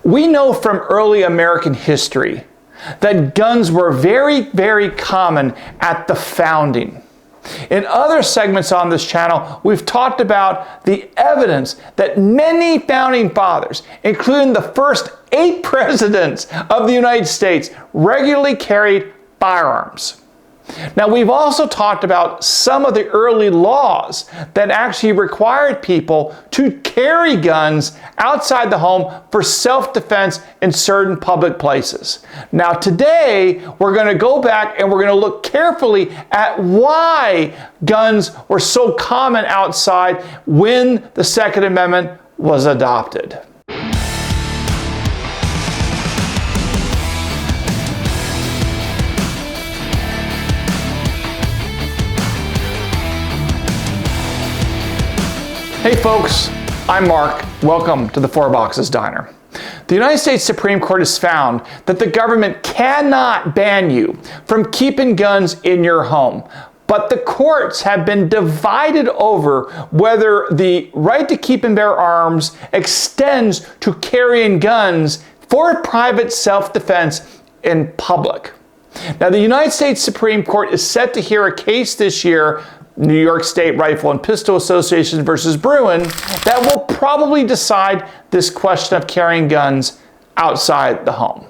We know from early American history that guns were very, very common at the founding. In other segments on this channel, we've talked about the evidence that many founding fathers, including the first 8 presidents of the United States, regularly carried firearms. Now, we've also talked about some of the early laws that actually required people to carry guns outside the home for self-defense in certain public places. Now, today, we're going to go back and we're going to look carefully at why guns were so common outside when the Second Amendment was adopted. Hey folks, I'm Mark. Welcome to the Four Boxes Diner. The United States Supreme Court has found that the government cannot ban you from keeping guns in your home. But the courts have been divided over whether the right to keep and bear arms extends to carrying guns for private self-defense in public. Now, the United States Supreme Court is set to hear a case this year, New York State Rifle and Pistol Association versus Bruin, that will probably decide this question of carrying guns outside the home.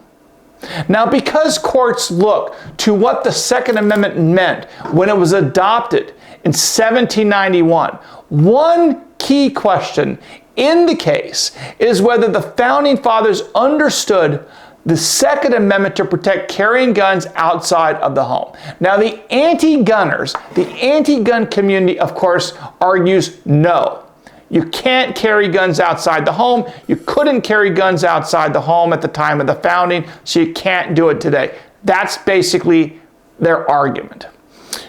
Now, because courts look to what the Second Amendment meant when it was adopted in 1791, one key question in the case is whether the Founding Fathers understood the Second Amendment to protect carrying guns outside of the home. Now, the anti-gunners, the anti-gun community, of course, argues no. You can't carry guns outside the home. You couldn't carry guns outside the home at the time of the founding, so you can't do it today. That's basically their argument.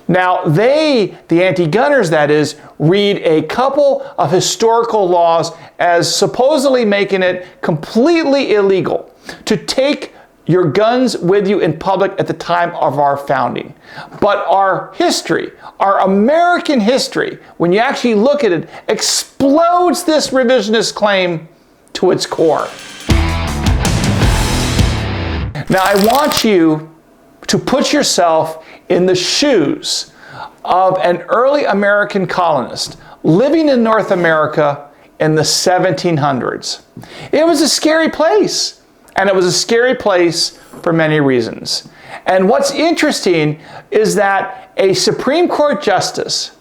Now, the anti-gunners, that is, read a couple of historical laws as supposedly making it completely illegal to take your guns with you in public at the time of our founding. But our history, our American history, when you actually look at it, explodes this revisionist claim to its core. Now, I want you to put yourself in the shoes of an early American colonist living in North America in the 1700s. It was a scary place. And it was a scary place for many reasons. And what's interesting is that a Supreme Court justice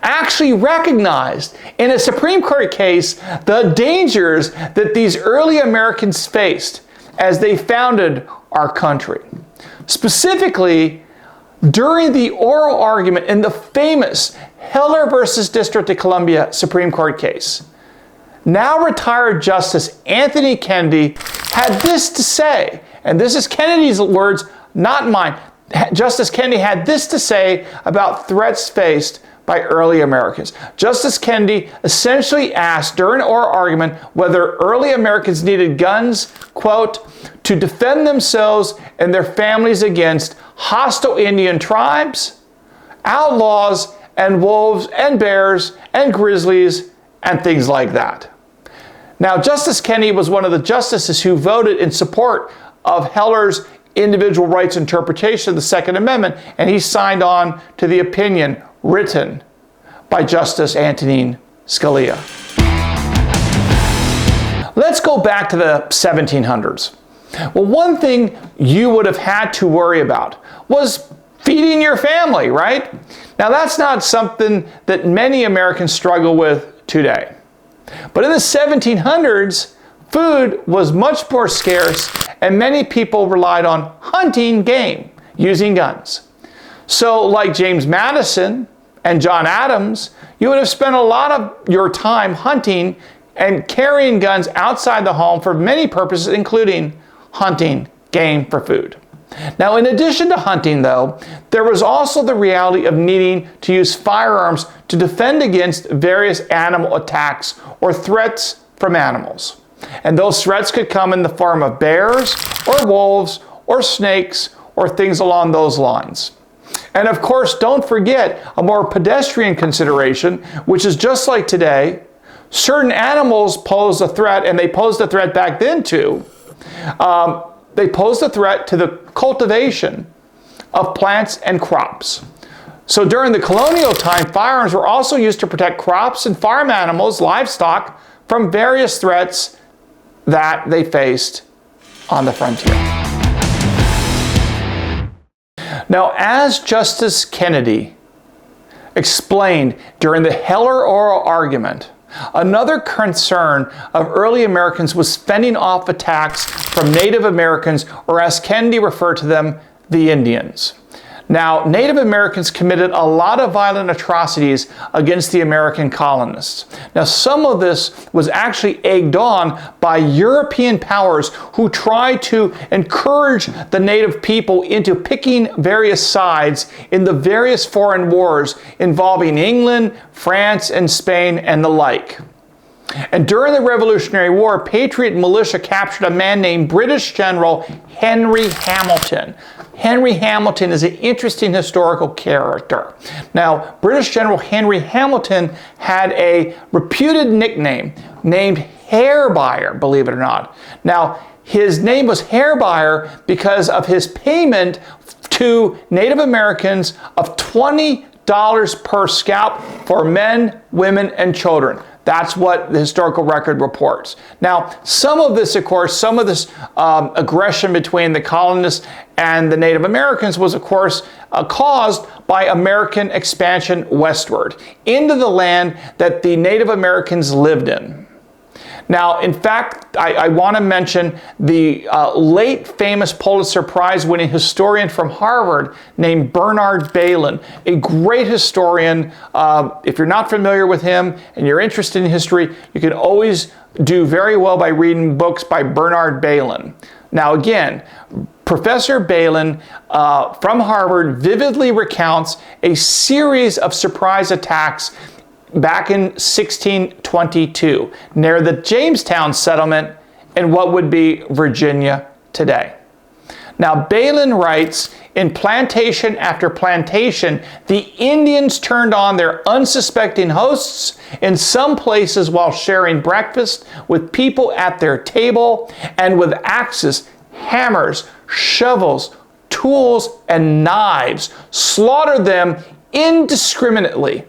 actually recognized in a Supreme Court case the dangers that these early Americans faced as they founded our country. Specifically, during the oral argument in the famous Heller versus District of Columbia Supreme Court case, now retired Justice Anthony Kennedy had this to say, and this is Kennedy's words, not mine. Justice Kennedy had this to say about threats faced by early Americans. Justice Kennedy essentially asked during an oral argument whether early Americans needed guns, quote, to defend themselves and their families against hostile Indian tribes, outlaws, and wolves and bears and grizzlies and things like that. Now, Justice Kennedy was one of the justices who voted in support of Heller's individual rights interpretation of the Second Amendment, and he signed on to the opinion written by Justice Antonin Scalia. Let's go back to the 1700s. Well, one thing you would have had to worry about was feeding your family, right? Now, that's not something that many Americans struggle with today. But in the 1700s, food was much more scarce, and many people relied on hunting game using guns. So, like James Madison and John Adams, you would have spent a lot of your time hunting and carrying guns outside the home for many purposes, including hunting game for food. Now, in addition to hunting, though, there was also the reality of needing to use firearms to defend against various animal attacks or threats from animals. And those threats could come in the form of bears or wolves or snakes or things along those lines. And of course, don't forget a more pedestrian consideration, which is just like today, certain animals pose a threat, and they posed a threat back then too. They posed a threat to the cultivation of plants and crops. So during the colonial time, firearms were also used to protect crops and farm animals, livestock, from various threats that they faced on the frontier. Now, as Justice Kennedy explained during the Heller oral argument, another concern of early Americans was fending off attacks from Native Americans, or as Kennedy referred to them, the Indians. Now, Native Americans committed a lot of violent atrocities against the American colonists. Now, some of this was actually egged on by European powers who tried to encourage the Native people into picking various sides in the various foreign wars involving England, France, and Spain, and the like. And during the Revolutionary War, Patriot militia captured a man named British General Henry Hamilton. Henry Hamilton is an interesting historical character. Now, British General Henry Hamilton had a reputed nickname named Hair Buyer, believe it or not. Now, his name was Hair Buyer because of his payment to Native Americans of $20 per scalp for men, women, and children. That's what the historical record reports. Now, some of this, of course, some of this aggression between the colonists and the Native Americans was, of course, caused by American expansion westward into the land that the Native Americans lived in. Now, in fact, I want to mention the late famous Pulitzer Prize winning historian from Harvard named Bernard Bailyn, a great historian. If you're not familiar with him and you're interested in history, you can always do very well by reading books by Bernard Bailyn. Now, again, Professor Bailyn from Harvard vividly recounts a series of surprise attacks back in 1622, near the Jamestown settlement in what would be Virginia today. Now, Bailyn writes, in plantation after plantation, the Indians turned on their unsuspecting hosts in some places while sharing breakfast with people at their table, and with axes, hammers, shovels, tools, and knives, slaughtered them indiscriminately,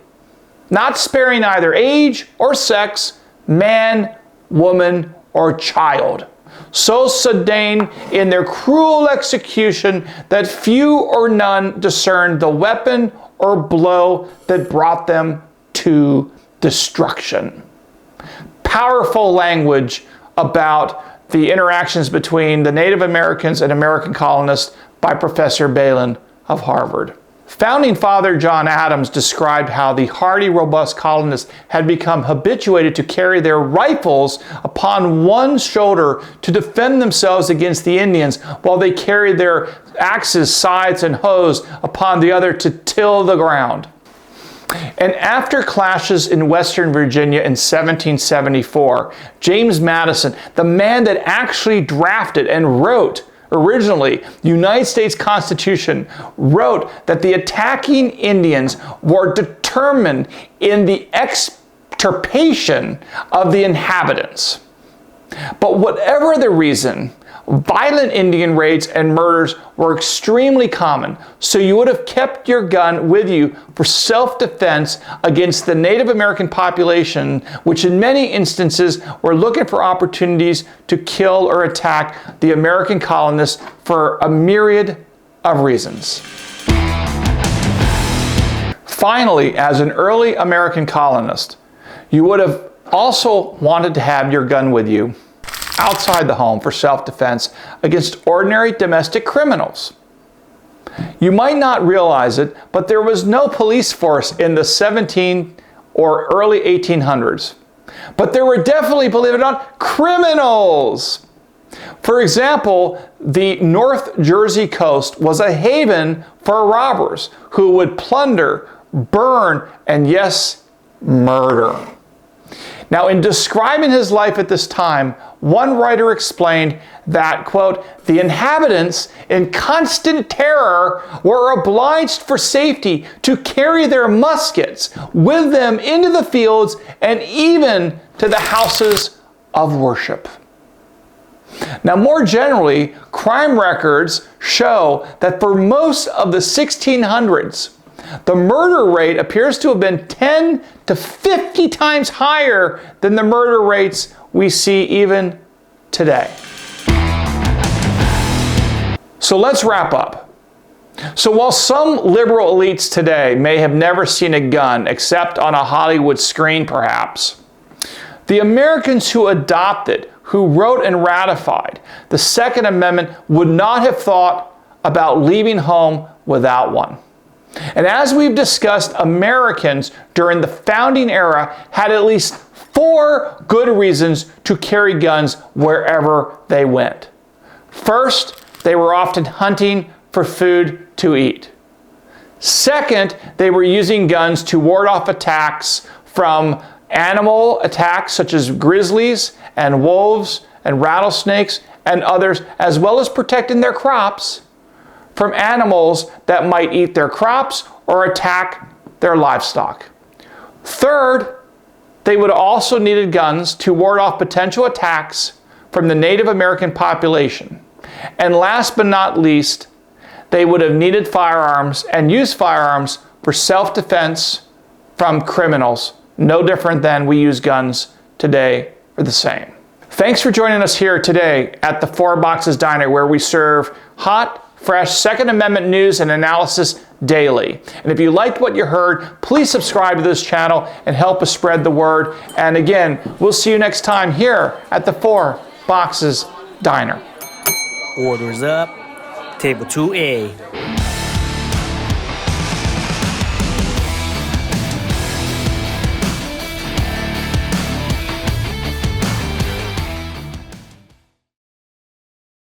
not sparing either age or sex, man, woman, or child. So sudden in their cruel execution that few or none discerned the weapon or blow that brought them to destruction. Powerful language about the interactions between the Native Americans and American colonists by Professor Bailyn of Harvard. Founding Father John Adams described how the hardy, robust colonists had become habituated to carry their rifles upon one shoulder to defend themselves against the Indians, while they carried their axes, scythes, and hoes upon the other to till the ground. And after clashes in Western Virginia in 1774, James Madison, the man that actually drafted and wrote originally the United States Constitution, wrote that the attacking Indians were determined in the extirpation of the inhabitants. But whatever the reason, violent Indian raids and murders were extremely common, so you would have kept your gun with you for self-defense against the Native American population, which in many instances were looking for opportunities to kill or attack the American colonists for a myriad of reasons. Finally, as an early American colonist, you would have also wanted to have your gun with you outside the home for self-defense against ordinary domestic criminals. You might not realize it, but there was no police force in the 17 or early 1800s. But there were definitely, believe it or not, criminals. For example, the North Jersey coast was a haven for robbers who would plunder, burn, and yes, murder. Now, in describing his life at this time, one writer explained that, quote, the inhabitants in constant terror were obliged for safety to carry their muskets with them into the fields and even to the houses of worship. Now, more generally, crime records show that for most of the 1600s, the murder rate appears to have been 10 to 50 times higher than the murder rates we see even today. So let's wrap up. So while some liberal elites today may have never seen a gun except on a Hollywood screen perhaps, the Americans who adopted, who wrote and ratified the Second Amendment would not have thought about leaving home without one. And as we've discussed, Americans during the founding era had at least 4 good reasons to carry guns wherever they went. First, they were often hunting for food to eat. Second, they were using guns to ward off attacks from animal attacks such as grizzlies and wolves and rattlesnakes and others, as well as protecting their crops from animals that might eat their crops or attack their livestock. Third, they would also needed guns to ward off potential attacks from the Native American population. And last but not least, they would have needed firearms and used firearms for self-defense from criminals, no different than we use guns today for the same. Thanks for joining us here today at the Four Boxes Diner, where we serve hot, fresh Second Amendment news and analysis daily. And if you liked what you heard, please subscribe to this channel and help us spread the word. And again, we'll see you next time here at the Four Boxes Diner. Orders up. Table 2A.